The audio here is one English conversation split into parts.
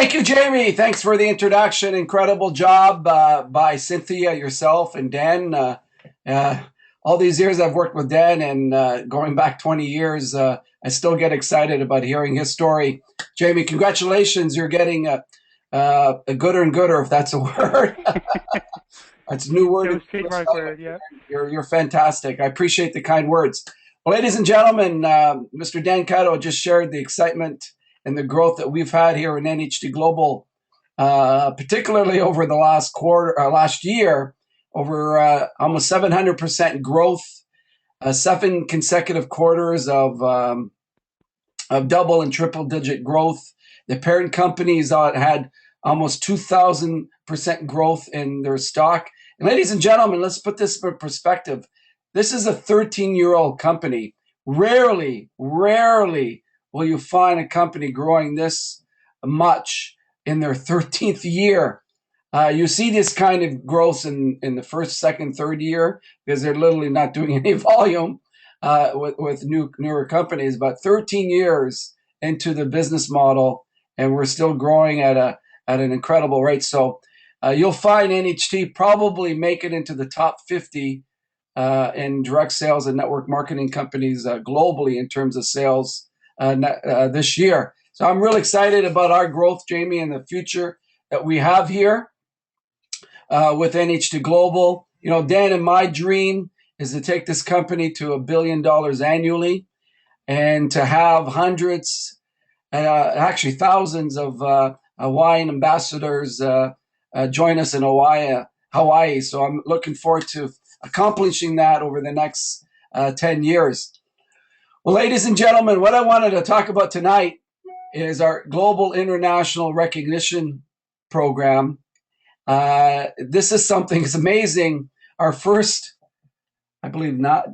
Thank you, Jamie. Thanks for the introduction. Incredible job by Cynthia, yourself, and Dan. Uh, all these years I've worked with Dan, and going back 20 years, I still get excited about hearing his story. Jamie, congratulations. You're getting a gooder and gooder, if that's a word. That's a new word. That was trademark word, yeah. You're fantastic. I appreciate the kind words. Well, ladies and gentlemen, Mr. Dan Cato just shared the excitement and the growth that we've had here in NHT Global, particularly over the last year, over almost 700% growth, 7 consecutive quarters of double and triple digit growth. The parent companies had almost 2,000% growth in their stock. And ladies and gentlemen, let's put this in perspective. This is a 13-year-old company. Rarely will you find a company growing this much in their 13th year. You see this kind of growth in the first, second, third year because they're literally not doing any volume with newer companies. But 13 years into the business model, and we're still growing at an incredible rate. So you'll find NHT probably make it into the top 50 in direct sales and network marketing companies globally in terms of sales this year. So I'm really excited about our growth, Jamie, and the future that we have here with NHT Global. You know, Dan, and my dream is to take this company to $1 billion annually and to have hundreds, actually thousands of Hawaiian ambassadors join us in Hawaii. So I'm looking forward to accomplishing that over the next 10 years. Well, ladies and gentlemen, what I wanted to talk about tonight is our Global International Recognition Program. This is something, it's amazing. Our first, I believe not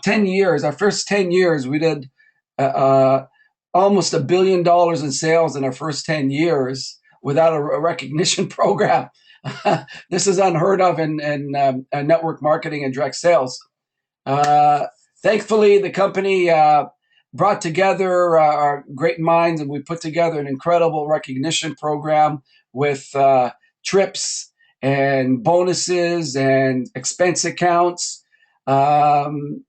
10 years, our first 10 years, we did almost $1 billion in sales in our first 10 years without a recognition program. This is unheard of in network marketing and direct sales. Thankfully, the company brought together our great minds, and we put together an incredible recognition program with trips and bonuses and expense accounts, along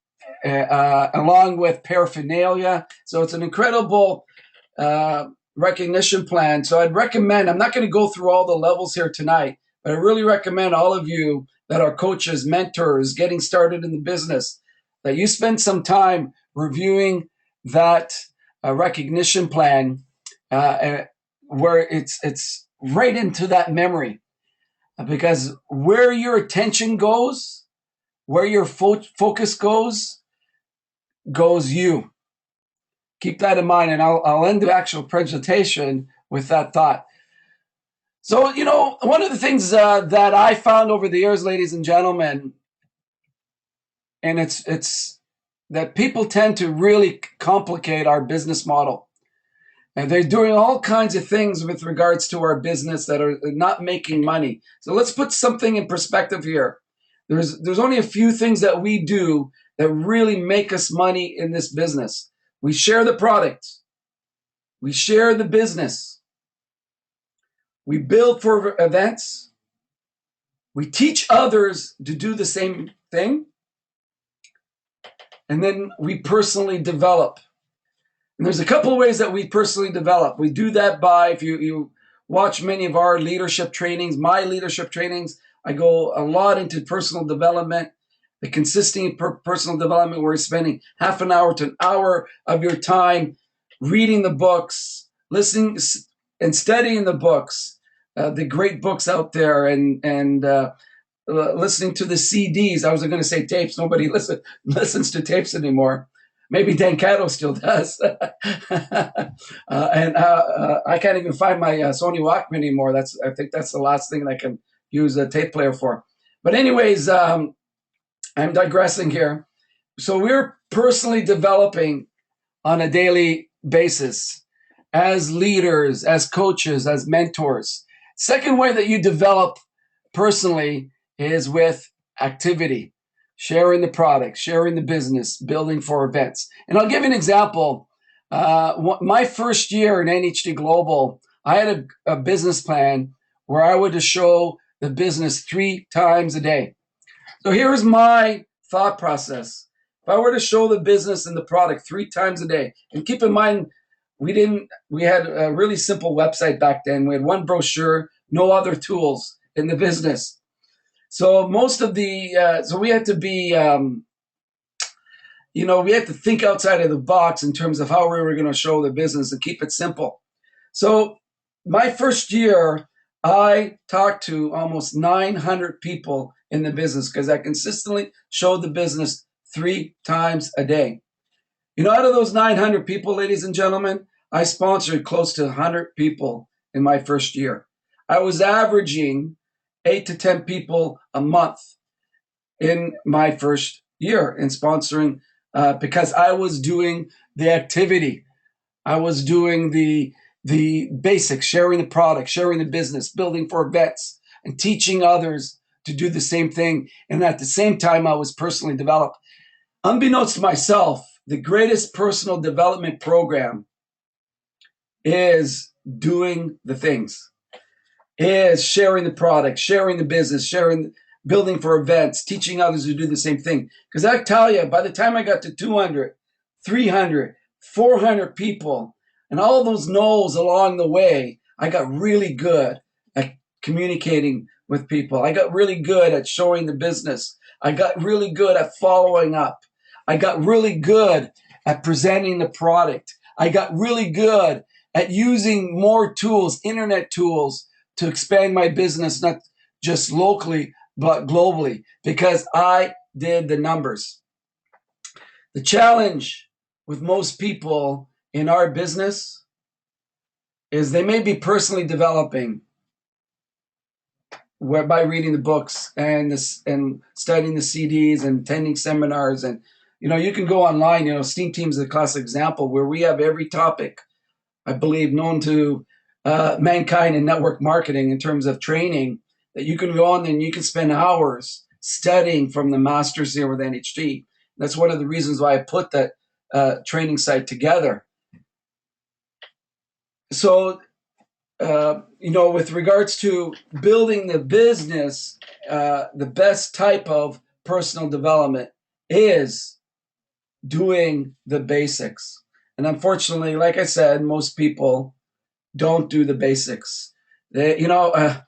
with paraphernalia. So it's an incredible recognition plan. So I'd recommend, I'm not going to go through all the levels here tonight, but I really recommend all of you that are coaches, mentors, getting started in the business, that you spend some time reviewing that recognition plan where it's right into that memory. Because where your attention goes, where your focus goes you. Keep that in mind, and I'll end the actual presentation with that thought. So, you know, one of the things that I found over the years, ladies and gentlemen, and it's that people tend to really complicate our business model. And they're doing all kinds of things with regards to our business that are not making money. So let's put something in perspective here. There's only a few things that we do that really make us money in this business. We share the product. We share the business. We build for events. We teach others to do the same thing. And then we personally develop. And there's a couple of ways that we personally develop. We do that by, if you watch many of our leadership trainings, my leadership trainings, I go a lot into personal development, the consistent personal development where you're spending half an hour to an hour of your time reading the books, listening and studying the books, the great books out there, and listening to the CDs. I was going to say tapes. Nobody listens to tapes anymore. Maybe Dan Cato still does. And I can't even find my Sony Walkman anymore. I think that's the last thing that I can use a tape player for. But anyways, I'm digressing here. So we're personally developing on a daily basis as leaders, as coaches, as mentors. Second way that you develop personally is with activity. Sharing the product, sharing the business, building for events. And I'll give you an example. My first year in NHT Global, I had a business plan where I would show the business 3 times a day. So here's my thought process. If I were to show the business and the product 3 times a day, and keep in mind, we had a really simple website back then. We had one brochure, no other tools in the business. So so we had to be, we had to think outside of the box in terms of how we were going to show the business and keep it simple. So my first year, I talked to almost 900 people in the business because I consistently showed the business 3 times a day. Out of those 900 people, ladies and gentlemen, I sponsored close to 100 people in my first year. I was averaging 8 to 10 people a month in my first year in sponsoring because I was doing the activity. I was doing the basics, sharing the product, sharing the business, building for events, and teaching others to do the same thing. And at the same time, I was personally developed. Unbeknownst to myself, the greatest personal development program is doing the things, is sharing the product, sharing the business, building for events, teaching others to do the same thing. Because I tell you, by the time I got to 200, 300, 400 people, and all those no's along the way, I got really good at communicating with people. I got really good at showing the business. I got really good at following up. I got really good at presenting the product. I got really good at using more tools, internet tools, to expand my business, not just locally, but globally, because I did the numbers. The challenge with most people in our business is they may be personally developing by reading the books and studying the CDs and attending seminars. And, you can go online, Steam Team is a classic example where we have every topic, I believe, known to mankind in network marketing in terms of training that you can go on and you can spend hours studying from the masters here with NHT. That's one of the reasons why I put that training site together. So, with regards to building the business, the best type of personal development is doing the basics. And unfortunately, like I said, most people don't do the basics. About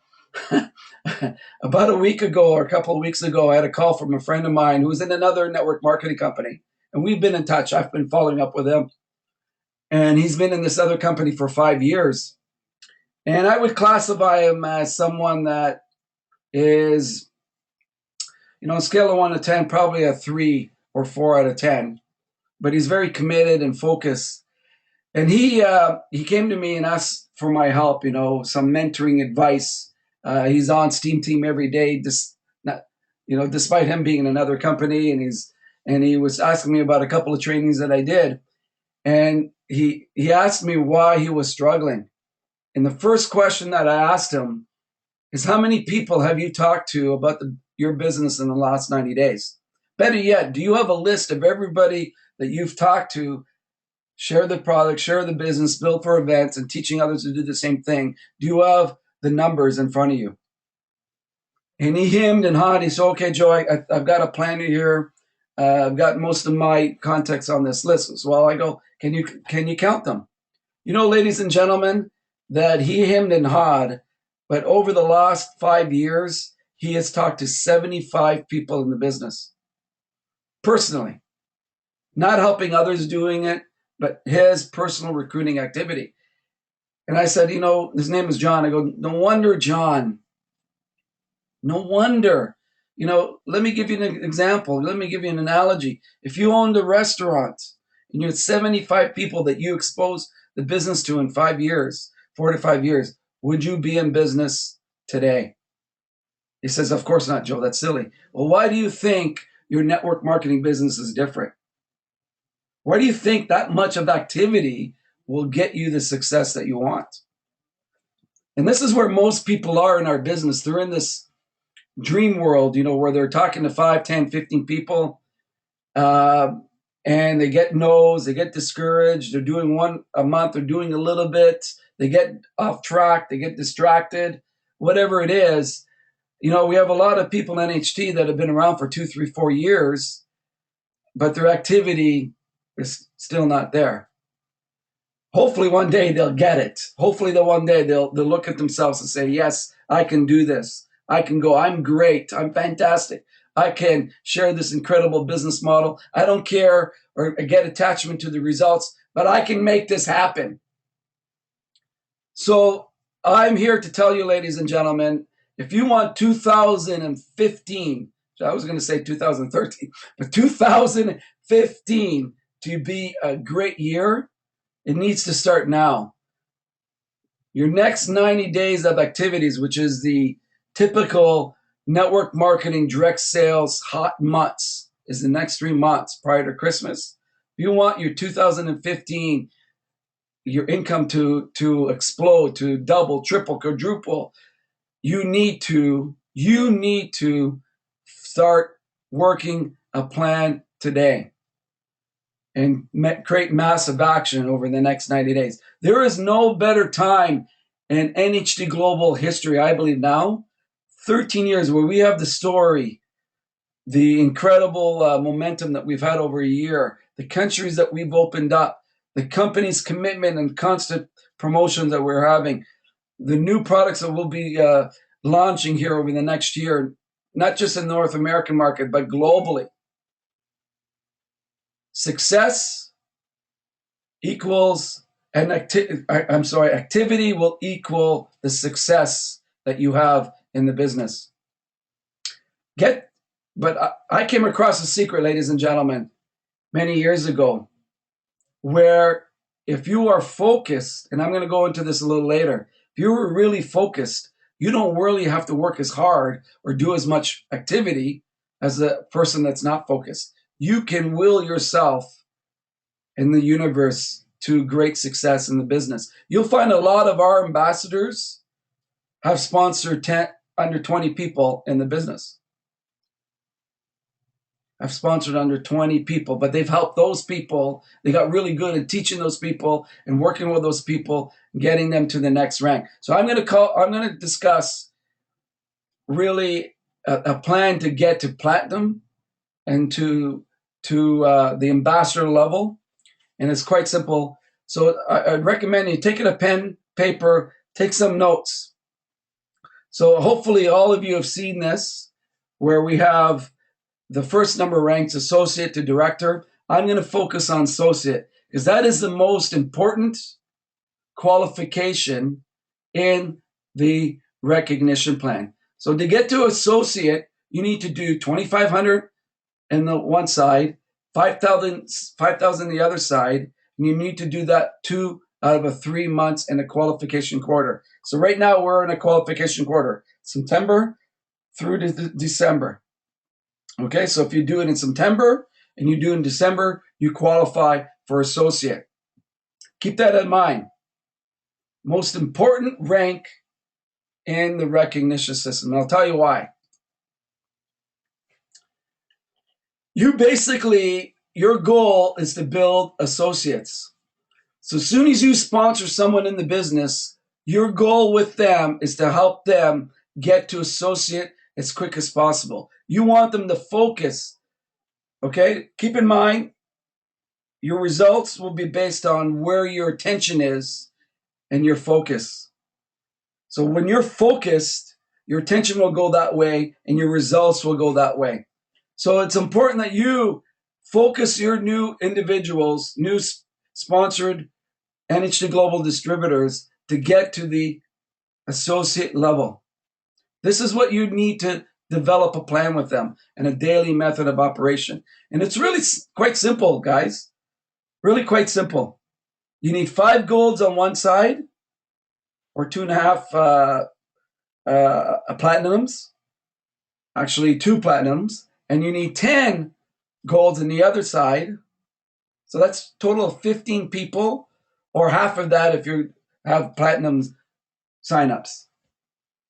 a week ago or a couple of weeks ago, I had a call from a friend of mine who's in another network marketing company. And we've been in touch. I've been following up with him. And he's been in this other company for 5 years. And I would classify him as someone that is, on a scale of 1 to 10, probably a 3 or 4 out of 10. But he's very committed and focused. And he came to me and asked for my help, some mentoring advice. He's on Steam Team every day, despite him being in another company, and he was asking me about a couple of trainings that I did, and he asked me why he was struggling. And the first question that I asked him is, how many people have you talked to about your business in the last 90 days? Better yet, do you have a list of everybody that you've talked to? Share the product, share the business, build for events, and teaching others to do the same thing. Do you have the numbers in front of you? And he hemmed and hawed. He said, okay, Joe, I've got a planner here. I've got most of my contacts on this list. So I go, can you count them? Ladies and gentlemen, that he hemmed and hawed, but over the last 5 years, he has talked to 75 people in the business. Personally. Not helping others doing it, but his personal recruiting activity. And I said, his name is John. I go, no wonder, John. No wonder. Let me give you an example. Let me give you an analogy. If you owned a restaurant and you had 75 people that you exposed the business to in 5 years, 4 to 5 years, would you be in business today? He says, of course not, Joe. That's silly. Well, why do you think your network marketing business is different? Why do you think that much of activity will get you the success that you want? And this is where most people are in our business. They're in this dream world, where they're talking to 5, 10, 15 people, and they get no's, they get discouraged. They're doing one a month, they're doing a little bit. they get off track, they get distracted, whatever it is. You know, we have a lot of people in NHT that have been around for 2, 3, 4 years, but their activity is still not there. Hopefully one day they'll get it. Hopefully one day they'll look at themselves and say, yes, I can do this. I can go. I'm great. I'm fantastic. I can share this incredible business model. I don't care or get attachment to the results, but I can make this happen. So I'm here to tell you, ladies and gentlemen, if you want 2015, I was going to say 2013, but 2015 to be a great year, it needs to start now. Your next 90 days of activities, which is the typical network marketing, direct sales, hot months, is the next 3 months prior to Christmas. If you want your 2015, your income to explode, to double, triple, quadruple, you need to start working a plan today and create massive action over the next 90 days. There is no better time in NHT Global history, I believe now, 13 years, where we have the story, the incredible momentum that we've had over a year, the countries that we've opened up, the company's commitment and constant promotions that we're having, the new products that we'll be launching here over the next year, not just in the North American market, but globally. Success equals activity will equal the success that you have in the business. But I came across a secret, ladies and gentlemen, many years ago, where if you are focused, and I'm going to go into this a little later, if you're really focused, you don't really have to work as hard or do as much activity as a person that's not focused. You can will yourself in the universe to great success in the business. You'll find a lot of our ambassadors have sponsored under 20 people in the business. I've sponsored under 20 people, but they've helped those people. They got really good at teaching those people and working with those people, and getting them to the next rank. So I'm going to discuss really a plan to get to platinum and to the ambassador level. And it's quite simple. So I'd recommend you take a pen, paper, take some notes. So hopefully all of you have seen this, where we have the first number ranks associate to director. I'm going to focus on associate because that is the most important qualification in the recognition plan. So to get to associate, you need to do 2,500 on the one side, 5,000 the other side, and you need to do that 2 out of 3 months in a qualification quarter. So right now we're in a qualification quarter, September through to December. Okay, so if you do it in September and you do it in December, you qualify for associate. Keep that in mind. Most important rank in the recognition system. And I'll tell you why. Your goal is to build associates. So as soon as you sponsor someone in the business, your goal with them is to help them get to associate as quick as possible. You want them to focus. Okay? Keep in mind, your results will be based on where your attention is and your focus. So when you're focused, your attention will go that way and your results will go that way. So it's important that you focus your new individuals, new sponsored NHT Global distributors to get to the associate level. This is what you need to develop a plan with them and a daily method of operation. And it's really quite simple, guys. Really quite simple. You need 5 golds on one side or 2.5 platinums. Actually, 2 platinums. And you need 10 golds on the other side. So that's a total of 15 people, or half of that if you have platinum signups.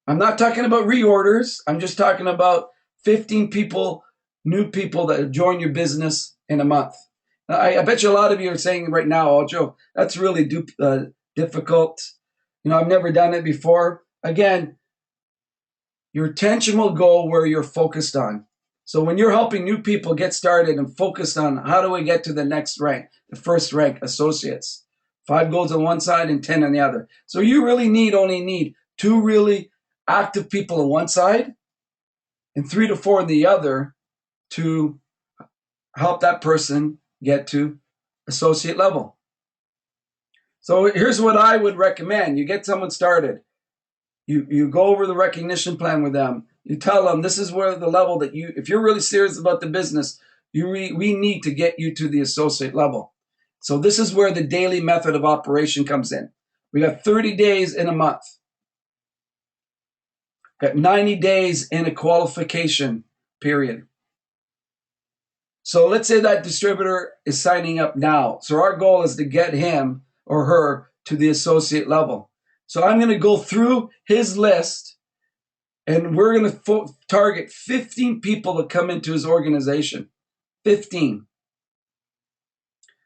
I'm not talking about reorders. I'm just talking about 15 people, new people that have joined your business in a month. Now, I bet you a lot of you are saying right now, oh, Joe, that's really difficult. I've never done it before. Again, your attention will go where you're focused on. So when you're helping new people get started and focused on how do I get to the next rank, the first rank, associates, 5 goals on one side and 10 on the other. So you really only need 2 really active people on one side and 3 to 4 on the other to help that person get to associate level. So here's what I would recommend. You get someone started. You go over the recognition plan with them. You tell them this is where the level that if you're really serious about the business, we need to get you to the associate level. So this is where the daily method of operation comes in. We got 30 days in a month. Got 90 days in a qualification period. So let's say that distributor is signing up now. So our goal is to get him or her to the associate level. So I'm going to go through his list and we're going to target 15 people to come into his organization. 15.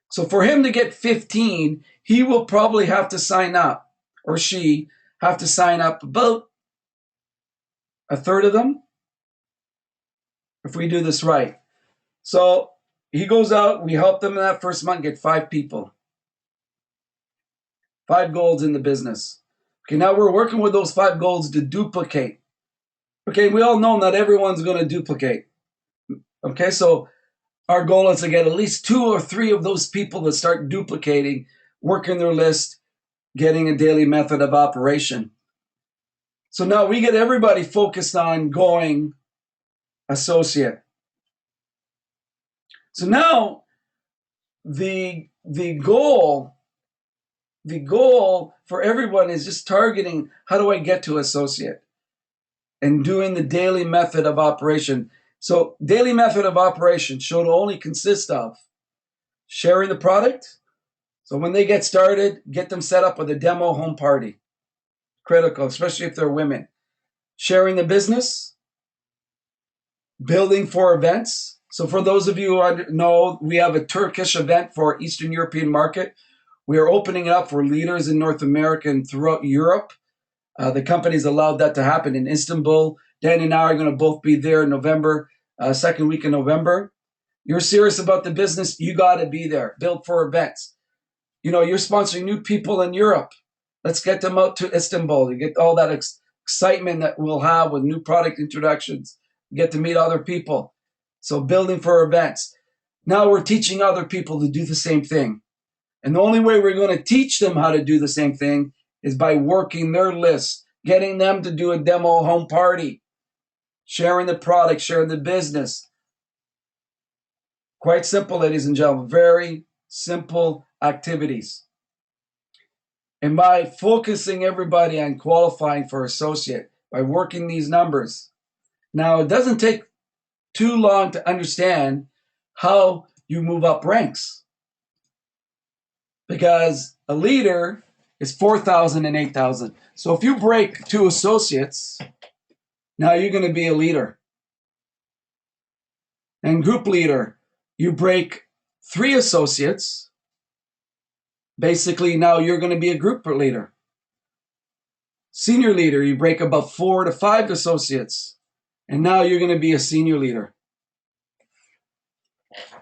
So for him to get 15, he will probably have to sign up, or she have to sign up about a third of them if we do this right. So he goes out, we help them in that first month get 5 people. 5 goals in the business. Okay, now we're working with those 5 goals to duplicate. Okay, we all know not everyone's going to duplicate. Okay, so our goal is to get at least 2 or 3 of those people that start duplicating, working their list, getting a daily method of operation. So now we get everybody focused on going associate. So now the goal for everyone is just targeting how do I get to associate and doing the daily method of operation. So daily method of operation should only consist of sharing the product. So when they get started, get them set up with a demo home party. Critical, especially if they're women. Sharing the business, building for events. So for those of you who know, we have a Turkish event for Eastern European market. We are opening it up for leaders in North America and throughout Europe. The company's allowed that to happen in Istanbul. Dan and I are going to both be there in November, second week in November. You're serious about the business, you got to be there. Build for events. You're sponsoring new people in Europe. Let's get them out to Istanbul. You get all that excitement that we'll have with new product introductions. You get to meet other people. So building for events. Now we're teaching other people to do the same thing. And the only way we're going to teach them how to do the same thing is by working their list, getting them to do a demo home party, sharing the product, sharing the business. Quite simple, ladies and gentlemen. Very simple activities. And by focusing everybody on qualifying for associate, by working these numbers. Now, it doesn't take too long to understand how you move up ranks. Because a leader is 4,000 and 8,000. So if you break 2 associates, now you're going to be a leader. And group leader, you break 3 associates. Basically, now you're going to be a group leader. Senior leader, you break about 4 to 5 associates. And now you're going to be a senior leader.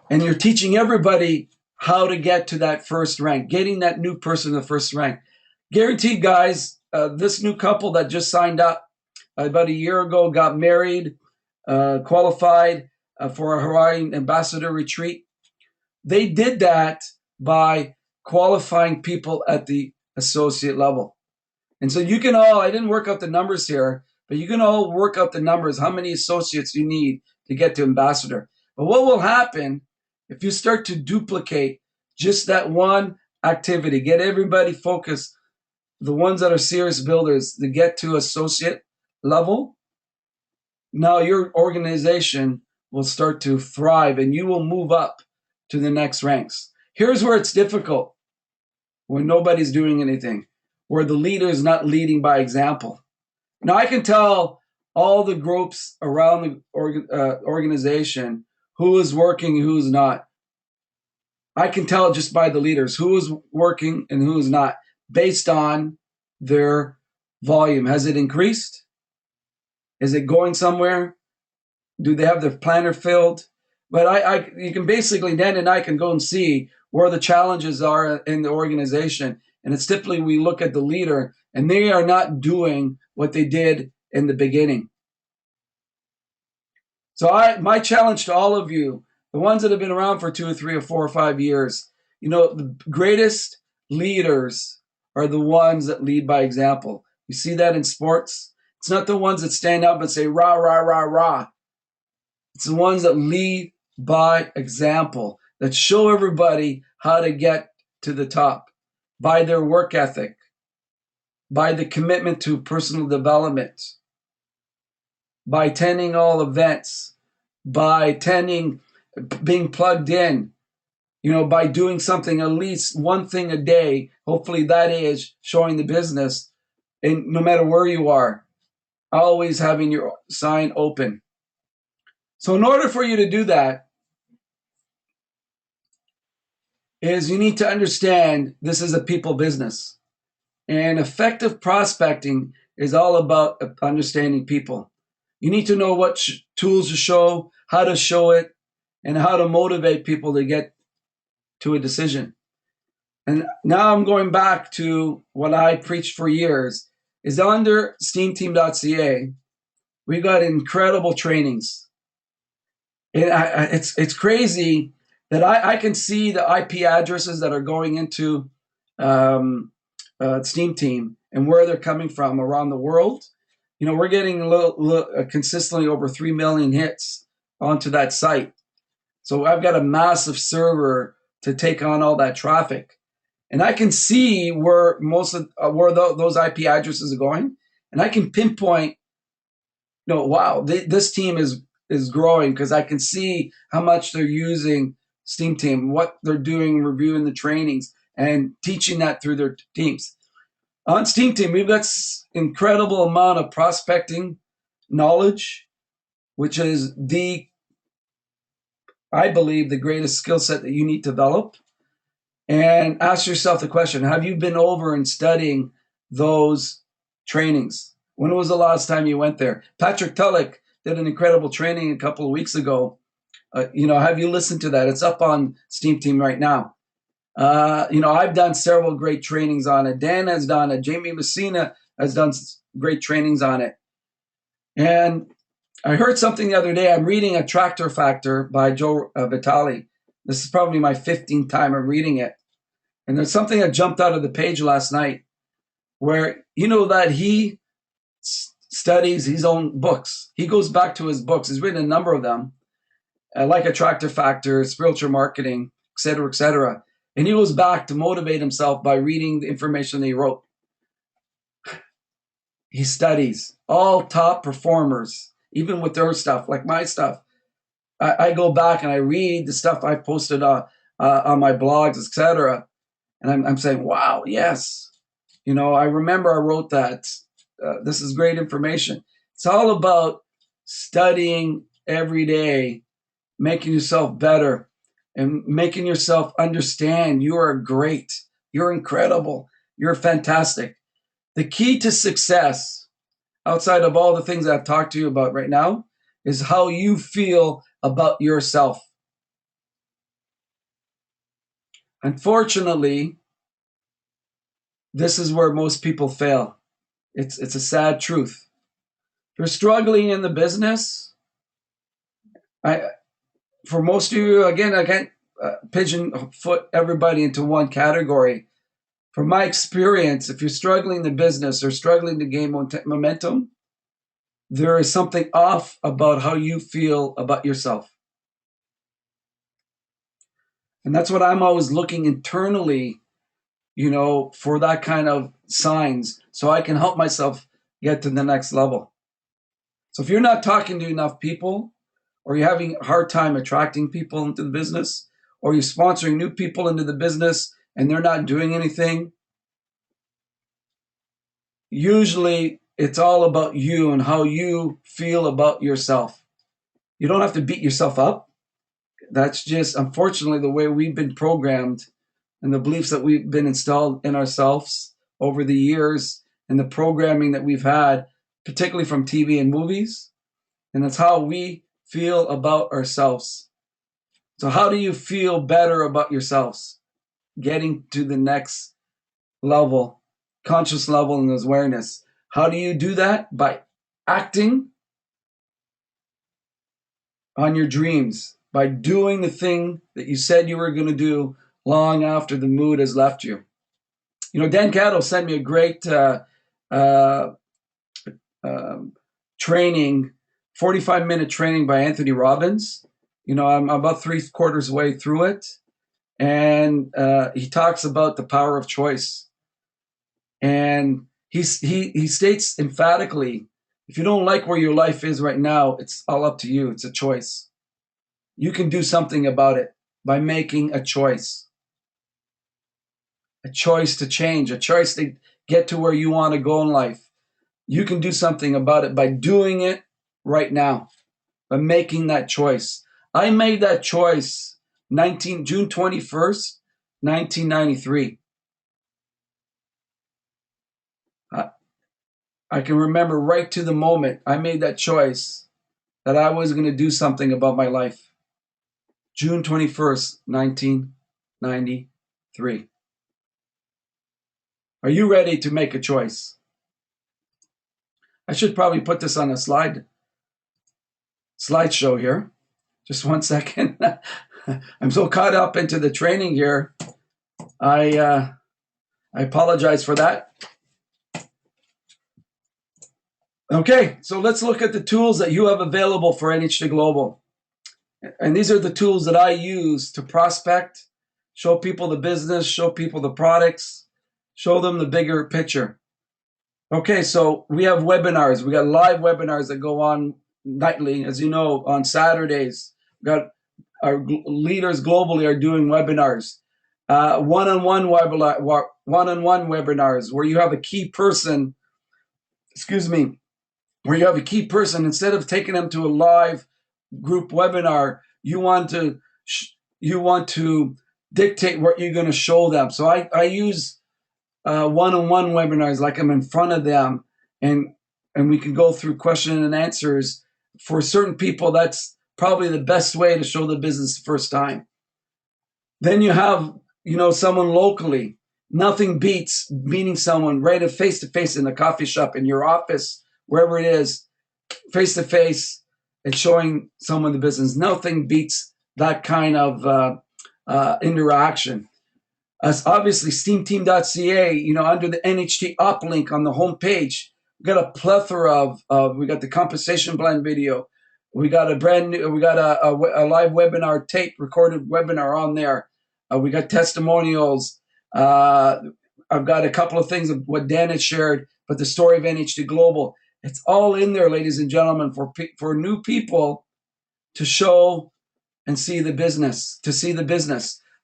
And you're teaching everybody how to get to that first rank, getting that new person to the first rank. Guaranteed, guys, this new couple that just signed up about a year ago, got married, qualified for a Hawaiian ambassador retreat. They did that by qualifying people at the associate level. And so you can all, I didn't work out the numbers here, but you can all work out the numbers, how many associates you need to get to ambassador. But what will happen if you start to duplicate just that one activity, get everybody focused, the ones that are serious builders, to get to associate level, now your organization will start to thrive and you will move up to the next ranks. Here's where it's difficult, when nobody's doing anything, where the leader is not leading by example. Now I can tell all the groups around the organization who is working and who's not. I can tell just by the leaders who is working and who is not, based on their volume? Has it increased? Is it going somewhere? Do they have their planner filled? But you can basically, Dan and I can go and see where the challenges are in the organization. And it's typically we look at the leader and they are not doing what they did in the beginning. So my challenge to all of you, the ones that have been around for 2 or 3 or 4 or 5 years, the greatest leaders are the ones that lead by example. You see that in sports? It's not the ones that stand up and say, rah, rah, rah, rah. It's the ones that lead by example, that show everybody how to get to the top by their work ethic, by the commitment to personal development, by attending all events, by being plugged in, by doing something, at least one thing a day. Hopefully that is showing the business, and no matter where you are, always having your sign open. So in order for you to do that, is you need to understand this is a people business. And effective prospecting is all about understanding people. You need to know what tools to show, how to show it, and how to motivate people to get to a decision. And now I'm going back to what I preached for years, is under steamteam.ca, we got incredible trainings. And it's crazy that I can see the IP addresses that are going into Steam Team and where they're coming from around the world. We're getting consistently over 3 million hits onto that site. So I've got a massive server to take on all that traffic. And I can see where those IP addresses are going. And I can pinpoint, wow, this team is growing because I can see how much they're using Steam Team, what they're doing, reviewing the trainings, and teaching that through their teams. On Steam Team, we've got incredible amount of prospecting knowledge, which is I believe, the greatest skill set that you need to develop. And ask yourself the question, have you been over and studying those trainings? When was the last time you went there? Patrick Tulloch did an incredible training a couple of weeks ago. Have you listened to that? It's up on Steam Team right now. I've done several great trainings on it. Dan has done it. Jamie Messina has done great trainings on it. And I heard something the other day. I'm reading Attractor Factor by Joe Vitale. This is probably my 15th time of reading it. And there's something that jumped out of the page last night where, that he studies his own books. He goes back to his books. He's written a number of them, like Attractor Factor, Spiritual Marketing, et cetera, et cetera. And he goes back to motivate himself by reading the information that he wrote. He studies all top performers, even with their stuff, like my stuff. I go back and I read the stuff I posted on my blogs, etc. And I'm saying, wow, yes. I remember I wrote that. This is great information. It's all about studying every day, making yourself better, and making yourself understand you are great. You're incredible. You're fantastic. The key to success, outside of all the things I've talked to you about right now, is how you feel about yourself. Unfortunately, this is where most people fail. It's a sad truth. If you're struggling in the business, for most of you, again, I can't pigeonhole everybody into one category. From my experience, if you're struggling in the business or struggling to gain momentum, there is something off about how you feel about yourself. And that's what I'm always looking internally, for that kind of signs so I can help myself get to the next level. So if you're not talking to enough people, or you're having a hard time attracting people into the business, or you're sponsoring new people into the business and they're not doing anything, usually it's all about you and how you feel about yourself. You don't have to beat yourself up. That's just, unfortunately, the way we've been programmed and the beliefs that we've been installed in ourselves over the years and the programming that we've had, particularly from TV and movies. And it's how we feel about ourselves. So how do you feel better about yourselves? Getting to the next level, conscious level and awareness. How do you do that? By acting on your dreams, by doing the thing that you said you were going to do long after the mood has left you. You know, Dan Catto sent me a great uh, training, 45-minute training by Anthony Robbins. You know, I'm about 3/4 way through it. And he talks about the power of choice. And he states emphatically, if you don't like where your life is right now, it's all up to you. It's a choice. You can do something about it by making a choice to change, a choice to get to where you want to go in life. You can do something about it by doing it right now, by making that choice. I made that choice June 21st, 1993. I can remember right to the moment I made that choice that I was going to do something about my life. June 21st, 1993. Are you ready to make a choice? I should probably put this on a slideshow here. Just one second. I'm so caught up into the training here. I apologize for that. Okay, so let's look at the tools that you have available for NHT Global. And these are the tools that I use to prospect, show people the business, show people the products, show them the bigger picture. Okay, so we have webinars. We got live webinars that go on nightly, as you know, on Saturdays. We got our leaders globally are doing webinars, one-on-one webinars where you have a key person. Where you have a key person, instead of taking them to a live group webinar, you want to dictate what you're going to show them. So I use one-on-one webinars, like I'm in front of them, and we can go through question and answers. For certain people, that's probably the best way to show the business the first time. Then you have, someone locally. Nothing beats meeting someone right face to face in a coffee shop, in your office, wherever it is, face to face, and showing someone the business. Nothing beats that kind of interaction. Obviously, steamteam.ca, under the NHT uplink on the homepage, we got a plethora of we got the compensation plan video. We got a live webinar tape, recorded webinar on there. We got testimonials. I've got a couple of things of what Dan had shared, but the story of NHT Global. It's all in there, ladies and gentlemen, for new people to show and see the business,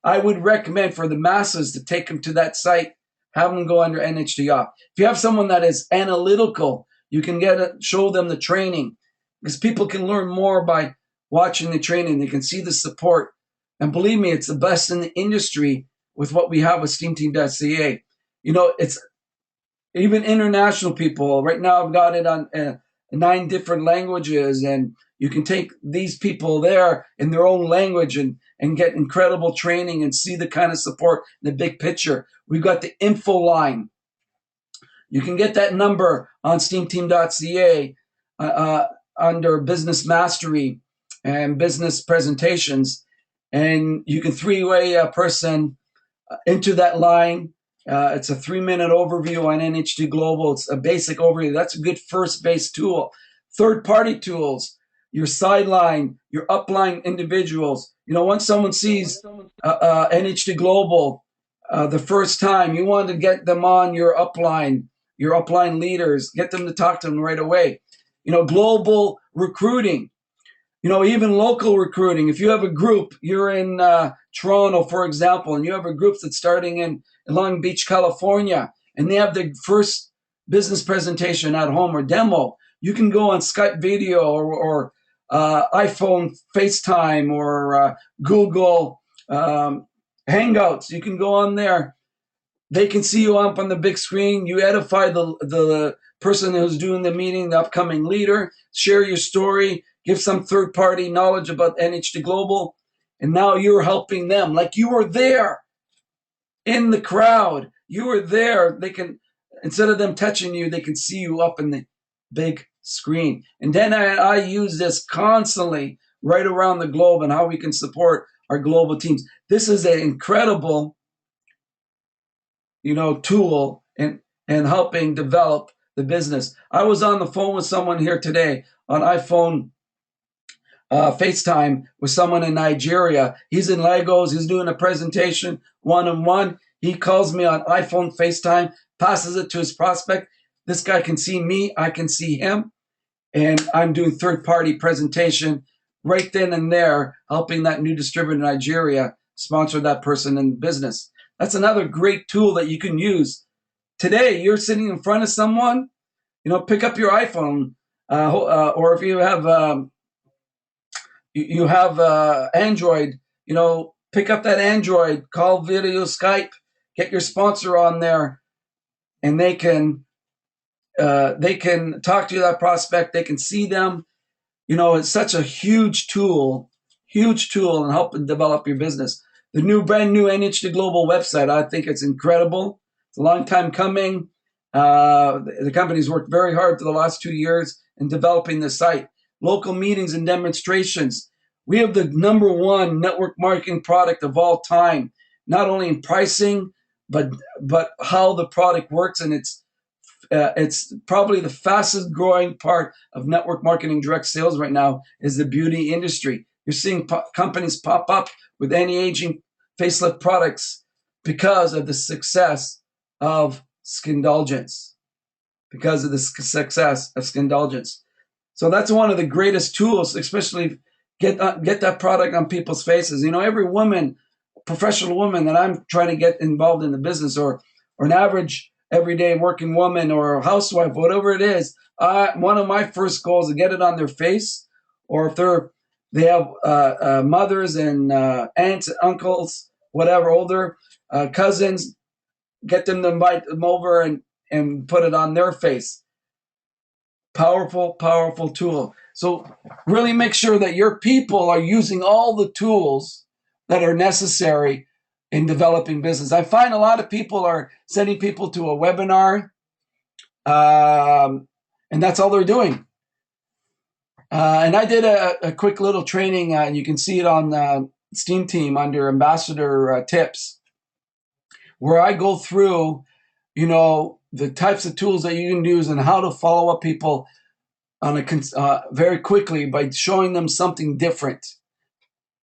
I would recommend for the masses to take them to that site, have them go under NHT off. If you have someone that is analytical, you can show them the training, because people can learn more by watching the training. They can see the support. And believe me, it's the best in the industry with what we have with steamteam.ca. It's even international people. Right now, I've got it on 9 different languages, and you can take these people there in their own language and get incredible training and see the kind of support, the big picture. We've got the info line. You can get that number on steamteam.ca under business mastery and business presentations, and you can 3-way a person into that line. It's a 3-minute overview on NHT Global. It's a basic overview. That's a good first base tool. Third-party tools, your sideline, your upline individuals. Once someone sees NHT Global the first time, you want to get them on your upline leaders, get them to talk to them right away. Global recruiting. Even local recruiting. If you have a group, you're in Toronto, for example, and you have a group that's starting in Long Beach, California, and they have their first business presentation at home or demo, you can go on Skype video or iPhone FaceTime or Google Hangouts. You can go on there, They can see you up on the big screen. You edify the person who's doing the meeting, the upcoming leader. Share your story. Give some third-party knowledge about NHT Global. And now you're helping them. Like you were there in the crowd. You were there. They can, instead of them touching you, they can see you up in the big screen. And then I use this constantly right around the globe and how we can support our global teams. This is an incredible, tool and helping develop the business. I was on the phone with someone here today on iPhone FaceTime with someone in Nigeria. He's in Lagos. He's doing a presentation one-on-one. He calls me on iPhone FaceTime, passes it to his prospect. This guy can see me. I can see him. And I'm doing third-party presentation right then and there, helping that new distributor in Nigeria sponsor that person in business. That's another great tool that you can use. Today, you're sitting in front of someone, pick up your iPhone, or if you have Android, pick up that Android, call video, Skype, get your sponsor on there, and they can talk to that prospect. They can see them. It's such a huge tool in helping develop your business. The brand new NHT Global website, I think it's incredible. It's a long time coming. The company's worked very hard for the last 2 years in developing the site. Local meetings and demonstrations. We have the #1 network marketing product of all time, not only in pricing, but how the product works, and it's probably the fastest growing part of network marketing direct sales right now is the beauty industry. You're seeing companies pop up with anti-aging facelift products because of the success of Skindulgence. So that's one of the greatest tools, especially get that product on people's faces. Every woman, professional woman that I'm trying to get involved in the business, or an average everyday working woman or a housewife, whatever it is, one of my first goals is to get it on their face, or if they have mothers and aunts, uncles, whatever, older cousins, get them to invite them over and put it on their face. Powerful, powerful tool. So really make sure that your people are using all the tools that are necessary in developing business. I find a lot of people are sending people to a webinar, and that's all they're doing. And I did a quick little training, and you can see it on Steam Team under Ambassador Tips, where I go through, the types of tools that you can use and how to follow up people on very quickly by showing them something different,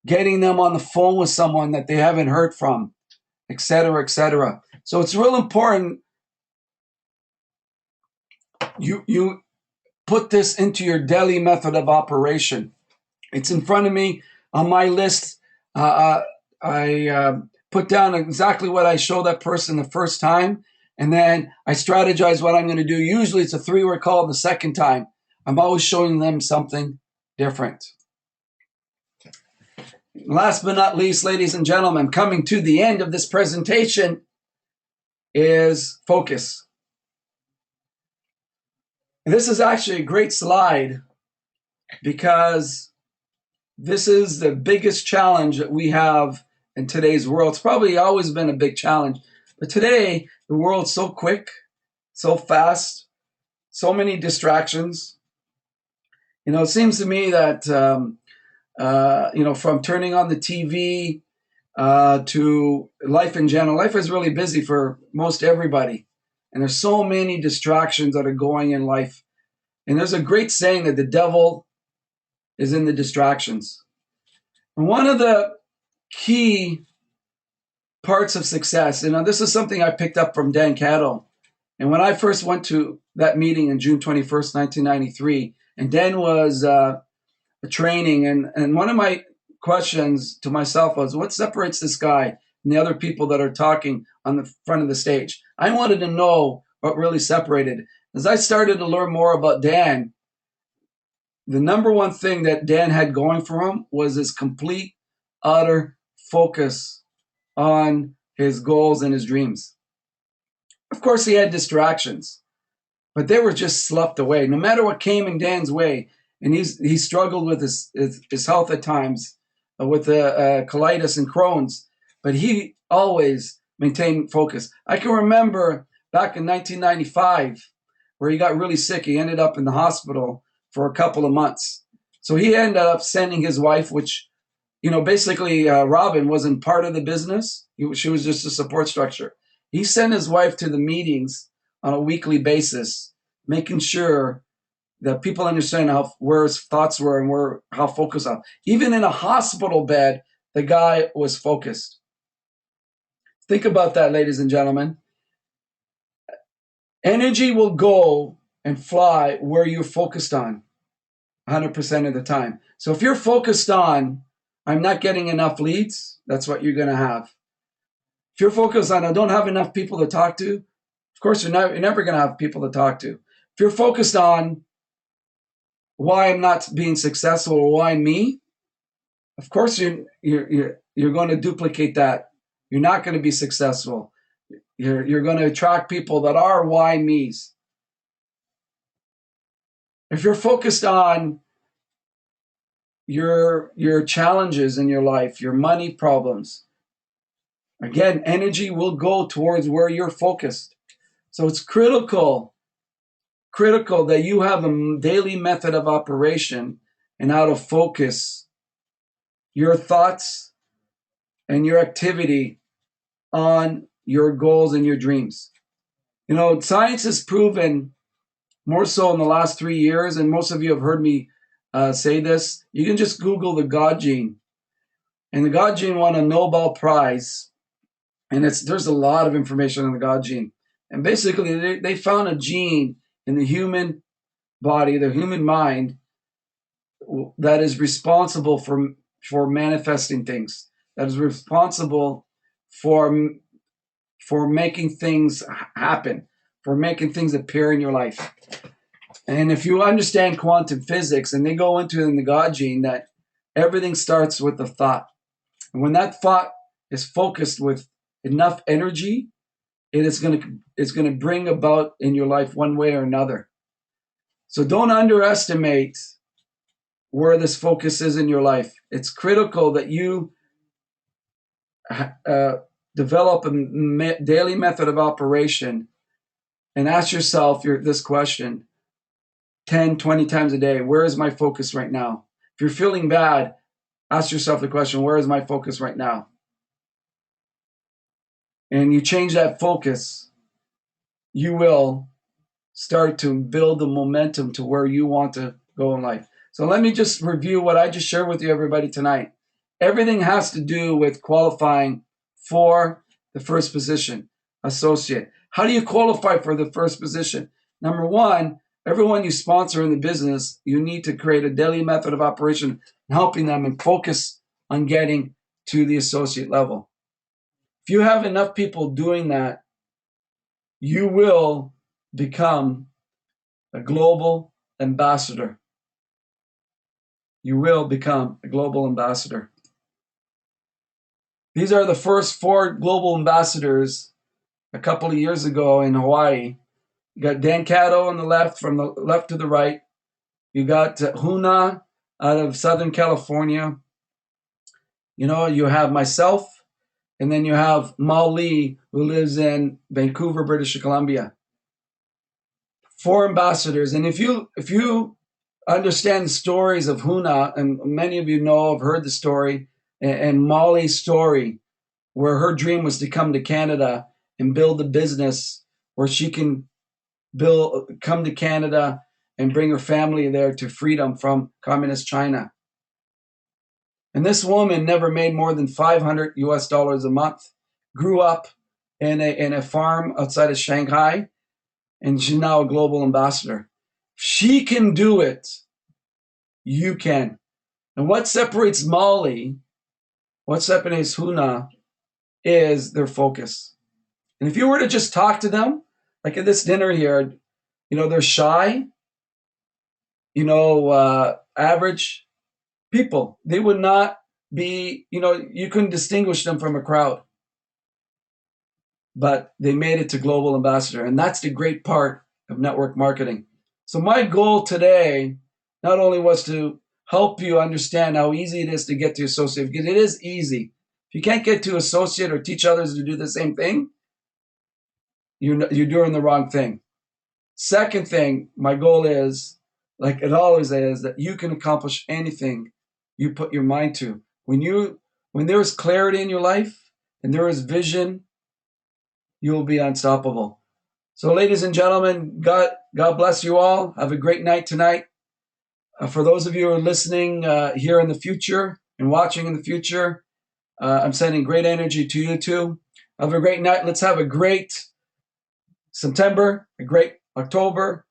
getting them on the phone with someone that they haven't heard from, et cetera, et cetera. So it's real important you put this into your daily method of operation. It's in front of me on my list. I put down exactly what I show that person the first time, and then I strategize what I'm going to do. Usually it's a 3-word call the second time. I'm always showing them something different. Last but not least, ladies and gentlemen, coming to the end of this presentation is focus. And this is actually a great slide because this is the biggest challenge that we have in today's world. It's probably always been a big challenge, but today the world's so quick, so fast, so many distractions. It seems to me that from turning on the TV to life in general, life is really busy for most everybody, and there's so many distractions that are going in life. And there's a great saying that the devil is in the distractions. And one of the key parts of success, this is something I picked up from Dan Cato. And when I first went to that meeting on June 21st, 1993, and Dan was a training, and one of my questions to myself was, what separates this guy and the other people that are talking on the front of the stage? I wanted to know what really separated. As I started to learn more about Dan, the #1 thing that Dan had going for him was his complete, utter focus on his goals and his dreams. Of course, he had distractions, but they were just sloughed away. No matter what came in Dan's way, and he struggled with his health at times, with colitis and Crohn's, but he always maintained focus. I can remember back in 1995 where he got really sick. He ended up in the hospital for a couple of months. So he ended up sending his wife, which, basically Robin wasn't part of the business. She was just a support structure. He sent his wife to the meetings on a weekly basis, making sure that people understand where his thoughts were and how focused on. Even in a hospital bed, the guy was focused. Think about that, ladies and gentlemen. Energy will go and fly where you're focused on 100% of the time. So if you're focused on, I'm not getting enough leads, that's what you're going to have. If you're focused on, I don't have enough people to talk to, of course, you're never going to have people to talk to. If you're focused on why I'm not being successful or why me, of course you're going to duplicate that. You're not going to be successful. You're going to attract people that are why me's. If you're focused on your challenges in your life, your money problems, again, energy will go towards where you're focused. So it's critical that you have a daily method of operation and how to focus your thoughts and your activity on your goals and your dreams. Science has proven, more so in the last 3 years, and most of you have heard me say this, you can just Google the God gene. And the God gene won a Nobel Prize, and there's a lot of information on the God gene. And basically, they found a gene in the human body, the human mind, that is responsible for manifesting things, that is responsible for making things happen, for making things appear in your life. And if you understand quantum physics, and they go into it in the God gene, that everything starts with a thought. And when that thought is focused with enough energy, it's going to bring about in your life one way or another. So don't underestimate where this focus is in your life. It's critical that you develop a daily method of operation and ask yourself this question 10, 20 times a day. Where is my focus right now? If you're feeling bad, ask yourself the question, where is my focus right now? And you change that focus, you will start to build the momentum to where you want to go in life. So let me just review what I just shared with you, everybody, tonight. Everything has to do with qualifying for the first position, associate. How do you qualify for the first position? Number one, everyone you sponsor in the business, you need to create a daily method of operation, helping them and focus on getting to the associate level. If you have enough people doing that, you will become a global ambassador. You will become a global ambassador. These are the first 4 global ambassadors a couple of years ago in Hawaii. You got Dan Cato on the left, from the left to the right. You got Huna out of Southern California. You have myself, and then you have Mao Lee, who lives in Vancouver, British Columbia. 4 ambassadors. And if you understand the stories of Huna, and many of you have heard the story, and Molly's story, where her dream was to come to Canada and build a business where she can come to Canada and bring her family there to freedom from communist China. And this woman never made more than $500 a month, grew up in a farm outside of Shanghai, and she's now a global ambassador. She can do it. You can. And what separates Molly, what separates Huna, is their focus. And if you were to just talk to them, like at this dinner here, they're shy, average people. They would not be, you couldn't distinguish them from a crowd. but they made it to global ambassador. And that's the great part of network marketing. So my goal today not only was to help you understand how easy it is to get to associate, because it is easy. If you can't get to associate or teach others to do the same thing, you're doing the wrong thing. Second thing, my goal is, like it always is, that you can accomplish anything you put your mind to. When there is clarity in your life and there is vision, you will be unstoppable. So, ladies and gentlemen, God bless you all. Have a great night tonight. For those of you who are listening here in the future and watching in the future, I'm sending great energy to you too. Have a great night. Let's have a great September, a great October,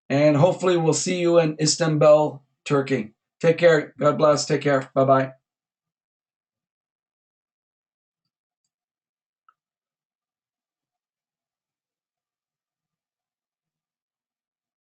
and hopefully we'll see you in Istanbul, Turkey. Take care. God bless. Take care. Bye-bye.